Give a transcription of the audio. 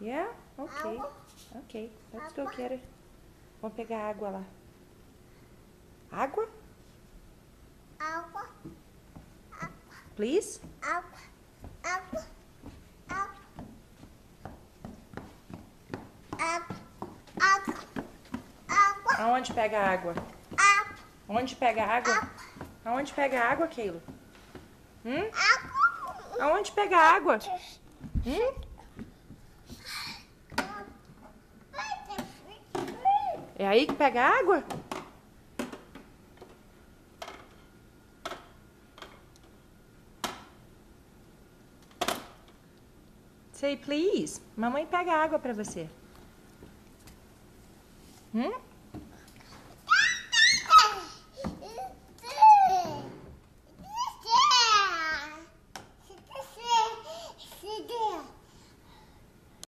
Yeah? Okay. Okay. Let's go get it. Vamos pegar água lá. Água? Água. Please? Água. Água. Água. Água. Água. Água. Aonde pega água? Água. Onde pega água? Aonde pega água, Keilo? Água. Aonde pega água? É aí que pega água? Say please. Mamãe pega água pra você.